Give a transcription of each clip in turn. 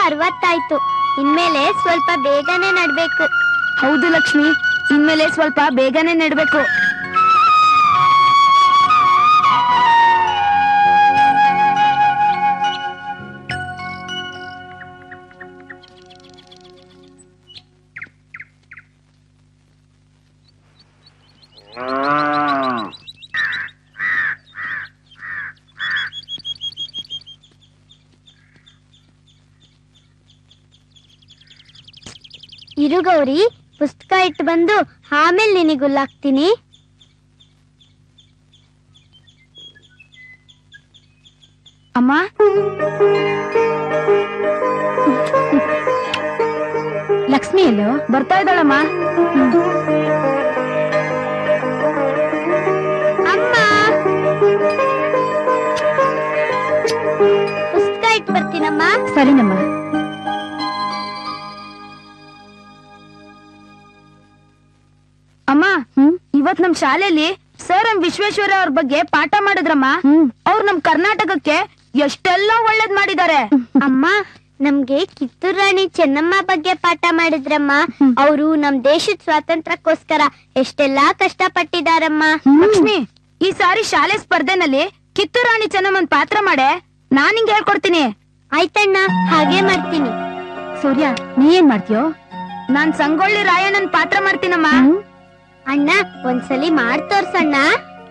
60 ಇನ್ಮೇಲೆ ಸ್ವಲ್ಪ ಬೇಗನೆ ನಡ್ಬೇಕು. ಹೌದು ಲಕ್ಷ್ಮಿ, ಇನ್ಮೇಲೆ ಸ್ವಲ್ಪ ಬೇಗನೆ ನೆಡ್ಬೇಕು. ಇರು ಗೌರಿ, ಪುಸ್ತಕ ಇಟ್ಟು ಬಂದು ಆಮೇಲೆ ನಿನಗುಲ್ಲಾಕ್ತೀನಿ. ಅಮ್ಮ, ಲಕ್ಷ್ಮಿ ಎಲ್ಲೋ? ಬರ್ತಾ ಇದ್ದಾಳಮ್ಮ. ಅಮ್ಮ, ಪುಸ್ತಕ ಇಟ್ಟು ಬರ್ತೀನಮ್ಮ. ಸರಿನಮ್ಮ. ಅಮ್ಮ, ಇವತ್ ನಮ್ ಶಾಲೆಯಲ್ಲಿ ಸರ್ ಎಂ ವಿಶ್ವೇಶ್ವರ ಅವ್ರ ಬಗ್ಗೆ ಪಾಠ ಮಾಡಿದ್ರಮ್ಮ. ಅವ್ರು ನಮ್ ಕರ್ನಾಟಕಕ್ಕೆ ಎಷ್ಟೆಲ್ಲ ಒಳ್ಳೇದ್ ಮಾಡಿದ್ದಾರೆ. ಅಮ್ಮ, ನಮ್ಗೆ ಕಿತ್ತೂರು ರಾಣಿ ಚೆನ್ನಮ್ಮ ಬಗ್ಗೆ ಪಾಠ ಮಾಡಿದ್ರಮ್ಮ. ಅವರು ನಮ್ ದೇಶದ ಸ್ವಾತಂತ್ರ್ಯಕ್ಕೋಸ್ಕರ ಎಷ್ಟೆಲ್ಲಾ ಕಷ್ಟ ಪಟ್ಟಿದಾರಮ್ಮ. ಲಕ್ಷ್ಮಿ, ಈ ಸಾರಿ ಶಾಲೆ ಸ್ಪರ್ಧೆನಲ್ಲಿ ಕಿತ್ತೂರು ರಾಣಿ ಚೆನ್ನಮ್ಮನ್ ಪಾತ್ರ ಮಾಡೆ, ನಾನ್ ನಿಂಗೆ ಹೇಳ್ಕೊಡ್ತೀನಿ. ಆಯ್ತಣ್ಣ, ಹಾಗೆ ಮಾಡ್ತೀನಿ. ಸೂರ್ಯ, ನೀ ಏನ್ ಮಾಡ್ತೀಯೋ? ನಾನ್ ಸಂಗೊಳ್ಳಿ ರಾಯಣ್ಣನ್ ಪಾತ್ರ ಮಾಡ್ತೀನಮ್ಮ. ಅಣ್ಣ, ಒಂದ್ಸಲಿ ಮಾಡ್ ತೋರ್ಸಣ್ಣ.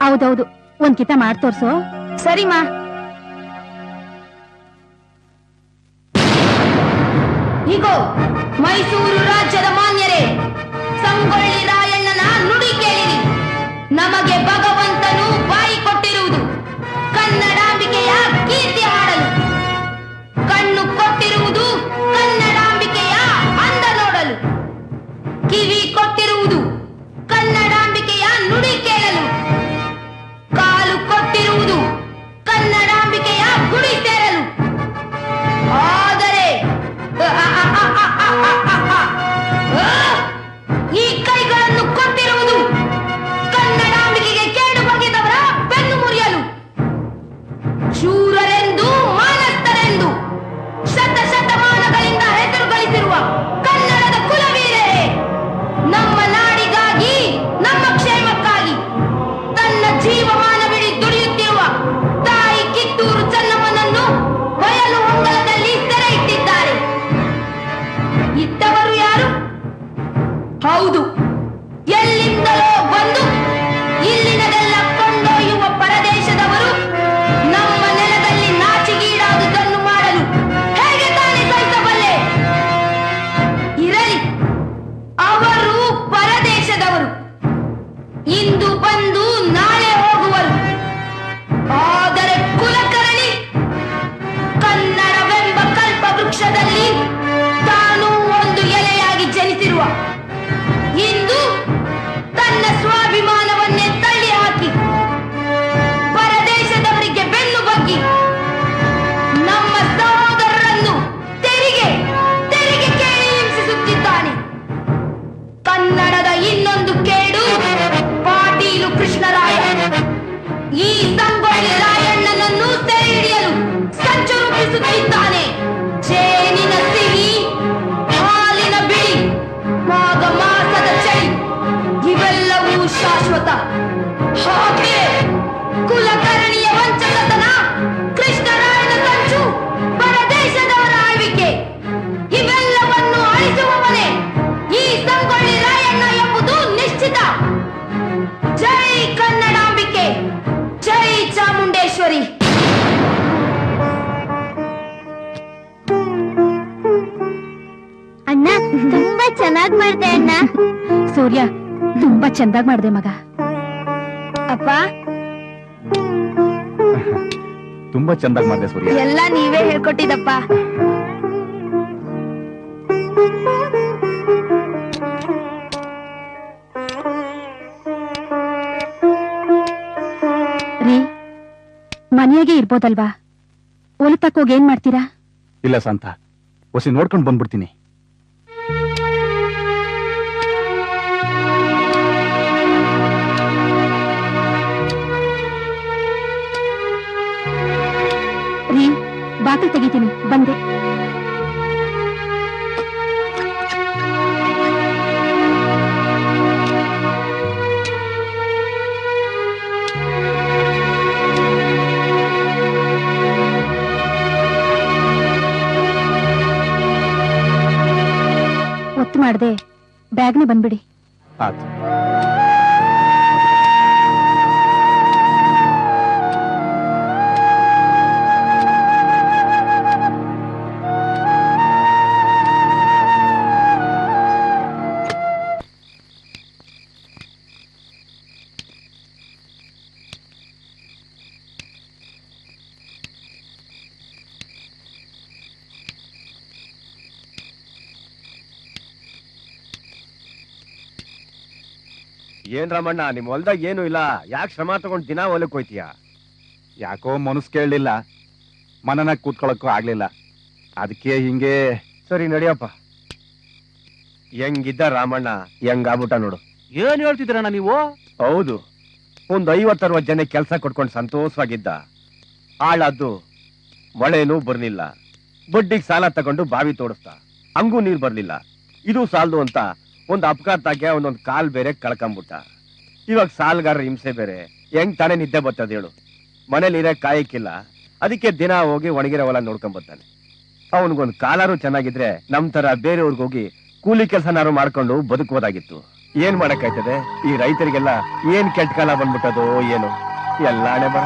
ಹೌದೌದು, ಒಂದ್ ಕಿತ ಮಾಡ್ ತೋರ್ಸು. ಸರಿಮಾ. ಹೀಗೋ ಮೈಸೂರು ರಾಜ್ಯದ ಮಾನ್ಯರೇ, ಸಂಗೊಳ್ಳಿ ರಾಯಣ್ಣನ ನುಡಿ ಕೇಳಿರಿ. ನಮಗೆ ಭಗವಂತನು ಬಾಯಿ ಕೊಟ್ಟಿರುವುದು ಕನ್ನಡಾಂಬಿಕೆಯ ಕೀರ್ತಿ ಹಾಡಲು, ಕಣ್ಣು ಕೊಟ್ಟಿರುವುದು ಕನ್ನಡಾಂಬಿಕೆಯ ಅಂದ ನೋಡಲು, ಕಿವಿ ಕೊಟ್ಟಿರುವುದು ಕನ್ನಡಾಂಬಿಕೆಯ ನುಡಿ ಕೇಳಲು, ಕಾಲು ಕೊಟ್ಟಿರುವುದು ಕನ್ನಡಾಂಬಿಕೆಯ ಗುಡಿ ಸೇರಲು. ಆದರೆ ಈ ಕೈಗಳನ್ನು ಕೊಟ್ಟಿರುವುದು ಕನ್ನಡಾಂಬಿಕೆಗೆ ಕೇಡು ಬಗೆದವರ ಬೆನ್ನು ಮುರಿಯಲು. ಶೂರರೆಂದು ಮಾನಸ್ಥರೆಂದು ಶತಮಾನಗಳಿಂದ ಹೆಸರು ಗಳಿಸಿರುವ ಕನ್ನಡದ ಕುಲವೀರರೇ, ನಮ್ಮ ನಾಡಿಗಾಗಿ, ನಮ್ಮ ಕ್ಷೇಮಕ್ಕಾಗಿ ತನ್ನ ಜೀವಮಾನವಿಡೀ ದುಡಿಯುತ್ತಿರುವ ತಾಯಿ ಕಿತ್ತೂರು ಚೆನ್ನಮ್ಮನನ್ನು ಬಯಲು ಹೊಂಗಲದಲ್ಲಿ ಸೆರೆ ಇಟ್ಟಿದ್ದಾರೆ. ಇದ್ದವರು ಯಾರು? ಹೌದು, ಎಲ್ಲಿಂದಲೋ ಬಂದು ಇಲ್ಲಿನದೆಲ್ಲ ಕೊಂಡೊಯ್ಯುವ ಪರದೇಶದವರು ನಮ್ಮ ನೆಲದಲ್ಲಿ ನಾಚಿಗೀಡಾದುದನ್ನು ಮಾಡಲು ಹೇಗೆ ತಾನೇ ಸಹಿಸಬಲ್ಲೆ? ಇರಲಿ, ಅವರು ಪರದೇಶದವರು, ಇಂದು ಬಂದು ನಾಳೆ ಹೋಗುವರು. ಆದರೆ ಕುಲಕರ್ಣಿ ಕನ್ನಡವೆಂಬ ಕಲ್ಪ ವೃಕ್ಷದಲ್ಲಿ ತಾನು ಒಂದು ಎಲೆಯಾಗಿ ಜನಿಸಿರುವ, ಇಂದು ತನ್ನ ಸ್ವಾಭಿಮಾನವನ್ನೇ ತಳ್ಳಿ ಹಾಕಿ ಪರದೇಶದವರಿಗೆ ಬೆನ್ನು ಬಗ್ಗಿ ನಮ್ಮ ಸಹೋದರರನ್ನು ತೆರಿಗೆ ಕೇಳಿ ಹಿಂಸಿಸುತ್ತಿದ್ದಾನೆ. ಕನ್ನಡದ ಇನ್ನೊಂದು ಕೇಡು ಪಾಟೀಲು ಕೃಷ್ಣರಾಯ. ಈ ಸಂಗೊಳ್ಳಿ ರಾಯಣ್ಣನನ್ನು ಸೆರೆ ಹಿಡಿಯಲು ಸಂಚು ರೂಪಿಸುತ್ತಿದ್ದಾನೆ. ಜೇನಿನ ಸಿಹಿ, ಹಾಲಿನ ಬಿಳಿ, ಮಾಘ ಮಾಸದ ಚಳಿ ಇವೆಲ್ಲವೂ ಶಾಶ್ವತ. ಹಾಗೆ ಕುಲಕರ್ಣಿಯ ವಂಚಕತನ, ಕೃಷ್ಣರಾಯನ ಸಂಚು, ಪರದೇಶದವರ ಆಳ್ವಿಕೆ ಇವೆಲ್ಲವನ್ನು ಅಳಿಸುವವನೇ ಈ ಸಂಗೊಳ್ಳಿ ರಾಯಣ್ಣ ಎಂಬುದು ನಿಶ್ಚಿತ. ಜೈ ಕನ್ನಡಾಂಬಿಕೆ, ಜೈ ಚಾಮುಂಡೇಶ್ವರಿ. ಅಣ್ಣ, ತುಂಬಾ ಚೆನ್ನಾಗ್ ಮಾಡ್ದೆ ಅಣ್ಣ. ಸೂರ್ಯ, ತುಂಬಾ ಚಂದಾಗ್ ಮಾಡ್ದೆ ಮಗ. ಅಪ್ಪ, ತುಂಬಾ ಚಂದಾಗ್ ಮಾಡ್ದೆ ಸೂರ್ಯ. ಎಲ್ಲ ನೀವೇ ಹೇಳ್ಕೊಟ್ಟಿದಪ್ಪ. ರೀ, ಮನೆಯಾಗೆ ಇರ್ಬೋದಲ್ವಾ? ಒಲಿತಕ್ಕೋಗಿ ಏನ್ ಮಾಡ್ತೀರಾ? ಇಲ್ಲ ಶಾಂತ, ಹೊಸಿ ನೋಡ್ಕೊಂಡು ಬಂದ್ಬಿಡ್ತೀನಿ. ರೀ, ಬಾಕಲ್ ತೆಗಿತೀನಿ, ಬಂದೆ. ಮಾಡದೆ ಬ್ಯಾಗ್ನ ಬಂದ್ಬಿಡಿ. ಆಯ್ತು. ಏನ್ ರಾಮಣ್ಣ, ನಿಮ್ ಹೊಲ್ದಾಗ ಏನು ಇಲ್ಲ, ಯಾಕೆ ಶ್ರಮ ತಗೊಂಡ್ ದಿನ ಹೊಲಕ್ ಹೋಯ್ತೀಯ? ಯಾಕೋ ಮನಸ್ ಕೇಳಲಿಲ್ಲ, ಮನನ ಕೂತ್ಕೊಳಕ್ಕೂ ಆಗ್ಲಿಲ್ಲ, ಅದಕ್ಕೆ ಹಿಂಗೆ. ಸರಿ ನಡಿಯಪ್ಪ. ಹೆಂಗಿದ್ದ ರಾಮಣ್ಣ ಹೆಂಗಾಗ್ಬಿಟ್ಟ ನೋಡು. ಏನ್ ಹೇಳ್ತಿದ್ದೀರಣ್ಣ ನೀವು? ಹೌದು, ಒಂದ್ 50-60 ಜನ ಕೆಲ್ಸ ಕೊಟ್ಕೊಂಡು ಸಂತೋಷವಾಗಿದ್ದ. ಆಳದ್ದು ಮಳೆನೂ ಬರ್ಲಿಲ್ಲ, ಬಡ್ಡಿಗೆ ಸಾಲ ತಗೊಂಡು ಬಾವಿ ತೋಡಿಸ್ತ, ಹಂಗೂ ನೀರ್ ಬರ್ಲಿಲ್ಲ. ಇದು ಸಾಲದು ಅಂತ ಒಂದ್ ಅಪಘಾತಕ್ಕೆ ಒಂದೊಂದ್ ಕಾಲ್ ಬೇರೆ ಕಳ್ಕೊಂಬಿಟ್ಟ. ಇವಾಗ ಸಾಲ್ಗಾರರ ಹಿಂಸೆ ಬೇರೆ, ಹೆಂಗ್ ತಾನೇ ನಿದ್ದೆ ಬರ್ತದ ಹೇಳು? ಮನೇಲಿ ಇರಕ್ ಕಾಯಕ್ಕಿಲ್ಲ, ಅದಕ್ಕೆ ದಿನ ಹೋಗಿ ಒಣಗಿರೋ ಹೊಲ ನೋಡ್ಕೊಂಡ್ ಬರ್ತಾನೆ. ಅವನಿಗೊಂದ್ ಕಾಲಾರು ಚೆನ್ನಾಗಿದ್ರೆ ನಮ್ ತರ ಬೇರೆಯವ್ರಿಗೆ ಹೋಗಿ ಕೂಲಿ ಕೆಲಸನಾರು ಮಾಡ್ಕೊಂಡು ಬದುಕಬೋದಾಗಿತ್ತು. ಏನ್ ಮಾಡಕ್ಕಾಯ್ತದೆ? ಈ ರೈತರಿಗೆಲ್ಲ ಏನ್ ಕೆಟ್ಟ ಕಾಲ ಬಂದ್ಬಿಟ್ಟದೋ ಏನು, ಎಲ್ಲ ಹಣೆ ಬರ.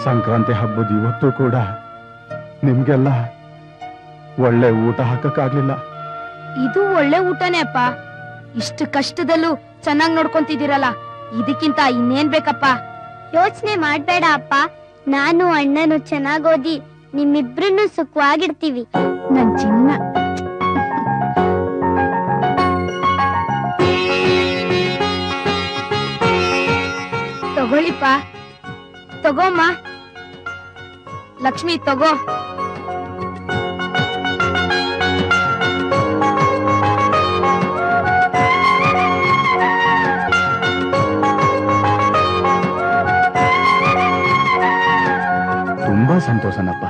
ಸಂಕ್ರಾಂತಿ ಹಬ್ಬದ ಇವತ್ತು ಕೂಡ ನಿಮ್ಗೆಲ್ಲ ಒಳ್ಳೆ ಊಟ ಹಾಕಕ್ಕಾಗ್ಲಿಲ್ಲ. ಇದು ಒಳ್ಳೆ ಊಟನೇ ಅಪ್ಪ. ಇಷ್ಟು ಕಷ್ಟದಲ್ಲೂ ಚೆನ್ನಾಗ್ ನೋಡ್ಕೊಂತಿದ್ದೀರಲ್ಲ, ಇದಕ್ಕಿಂತ ಇನ್ನೇನ್ ಬೇಕಪ್ಪ? ಯೋಚನೆ ಮಾಡ್ಬೇಡ ಅಪ್ಪ, ನಾನು ಅಣ್ಣನು ಚೆನ್ನಾಗ್ ಓದಿ ನಿಮ್ಮಿಬ್ರನ್ನು ಸುಖವಾಗಿರ್ತೀವಿ. ನನ್ ಚಿನ್ನ. ತಗೊಳ್ಳಿಪ್ಪ, ತಗೋಮ್ಮ. ಲಕ್ಷ್ಮಿ ತಗೋ. ತುಂಬಾ ಸಂತೋಷನಪ್ಪ,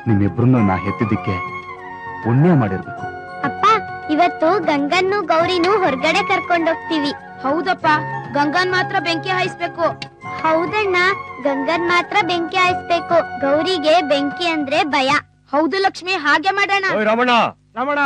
ನಿಮ್ಮಿಬ್ರನ್ನು ನಾ ಹೆತ್ತಿದ್ದಕ್ಕೆ ಪುಣ್ಯ ಮಾಡಿರ್ಬೇಕು. ಅಪ್ಪ, ಇವತ್ತು ಗಂಗನ್ನು ಗೌರಿನೂ ಹೊರಗಡೆ ಕರ್ಕೊಂಡೋಗ್ತೀವಿ. ಹೌದಪ್ಪ, ಗಂಗನ್ ಮಾತ್ರ ಬೆಂಕಿ ಹಾಯಿಸ್ಬೇಕು. ಹೌದಣ್ಣ, ಗಂಗನ್ ಮಾತ್ರ ಬೆಂಕಿ ಹಾಯಿಸ್ಬೇಕು. ಗೌರಿಗೆ ಬೆಂಕಿ ಅಂದ್ರೆ ಭಯ. ಹೌದು ಲಕ್ಷ್ಮಿ, ಹಾಗೆ ಮಾಡೋಣ. ರಮಣ, ರಮಣ